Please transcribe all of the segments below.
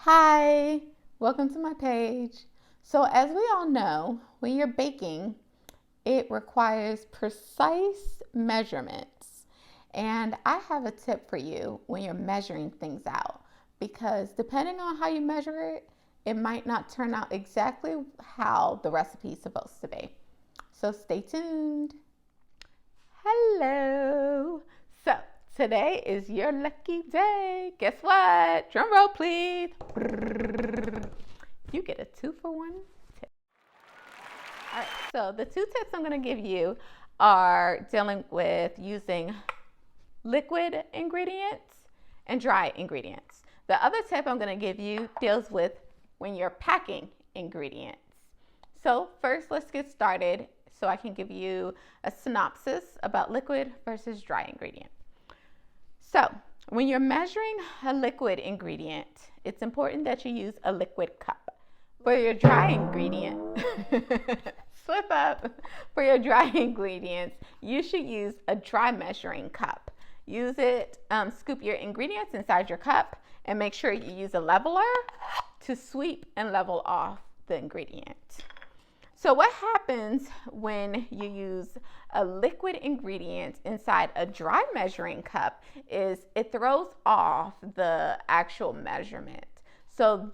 Hi, welcome to my page. So as we all know, when you're baking, it requires precise measurements. And I have a tip for you when you're measuring things out, because depending on how you measure it, it might not turn out exactly how the recipe is supposed to be. So stay tuned. Hello. So today is your lucky day. Guess what? Drum roll, please. You get a 2-for-1 tip. All right, so the 2 tips I'm going to give you are dealing with using liquid ingredients and dry ingredients. The other tip I'm going to give you deals with when you're packing ingredients. So first, let's get started so I can give you a synopsis about liquid versus dry ingredient. So when you're measuring a liquid ingredient, it's important that you use a liquid cup. For your dry ingredient, slip up. For your dry ingredients, you should use a dry measuring cup. Use it, scoop your ingredients inside your cup, and make sure you use a leveler to sweep and level off the ingredient. So what happens when you use a liquid ingredient inside a dry measuring cup is it throws off the actual measurement. So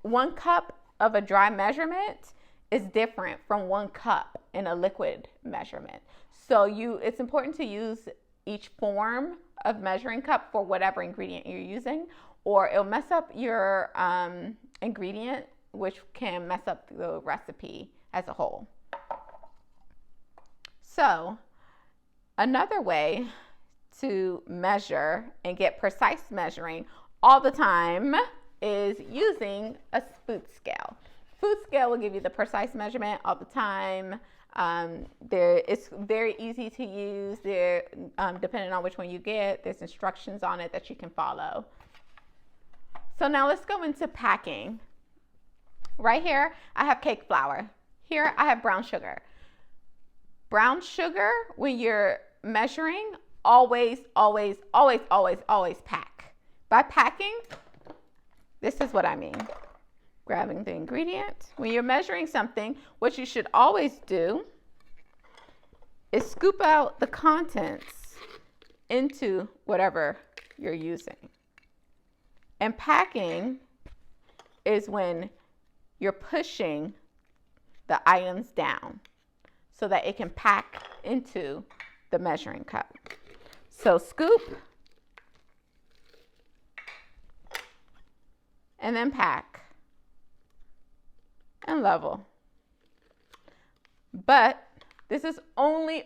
1 cup of a dry measurement is different from 1 cup in a liquid measurement. So it's important to use each form of measuring cup for whatever ingredient you're using, or it'll mess up your ingredient, which can mess up the recipe as a whole. So another way to measure and get precise measuring all the time is using a food scale. Food scale will give you the precise measurement all the time. It's very easy to use. Depending on which one you get, there's instructions on it that you can follow. So now let's go into packing. Right here, I have cake flour. Here, I have brown sugar. Brown sugar, when you're measuring, always pack. By packing, this is what I mean. Grabbing the ingredient. When you're measuring something, what you should always do is scoop out the contents into whatever you're using. And packing is when you're pushing the items down so that it can pack into the measuring cup. So scoop and then pack and level. But this is only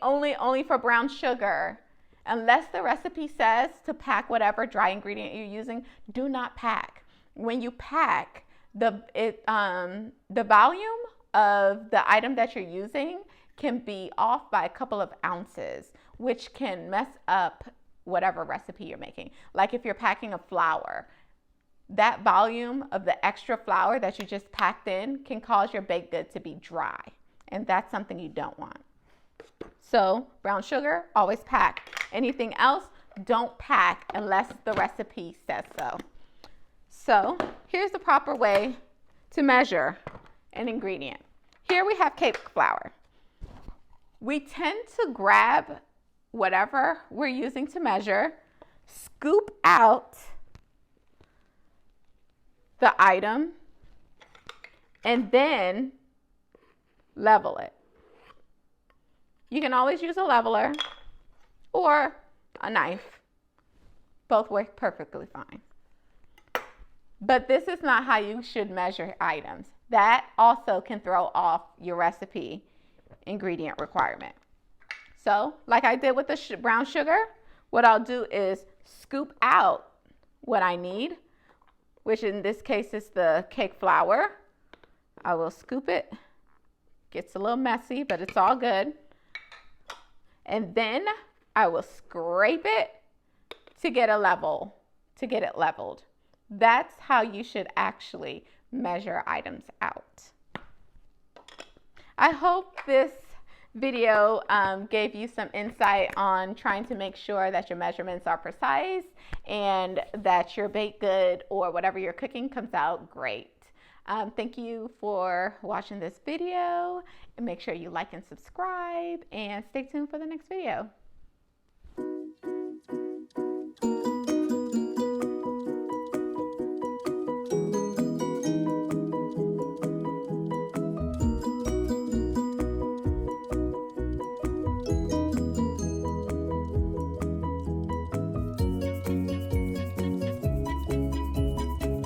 for brown sugar. Unless the recipe says to pack whatever dry ingredient you're using, do not pack. When you pack, the volume of the item that you're using can be off by a couple of ounces, which can mess up whatever recipe you're making. Like if you're packing a flour, that volume of the extra flour that you just packed in can cause your baked good to be dry, and that's something you don't want. So brown sugar, always pack. Anything else, don't pack unless the recipe says so. So here's the proper way to measure an ingredient. Here we have cake flour. We tend to grab whatever we're using to measure, scoop out the item, and then level it. You can always use a leveler or a knife. Both work perfectly fine. But this is not how you should measure items. That also can throw off your recipe ingredient requirement. So, like I did with the brown sugar, what I'll do is scoop out what I need, which in this case is the cake flour. I will scoop it. Gets a little messy, but it's all good. And then I will scrape it to get it leveled. That's how you should actually measure items out. I hope this video gave you some insight on trying to make sure that your measurements are precise and that your baked good or whatever you're cooking comes out great. Thank you for watching this video, and make sure you like and subscribe and stay tuned for the next video.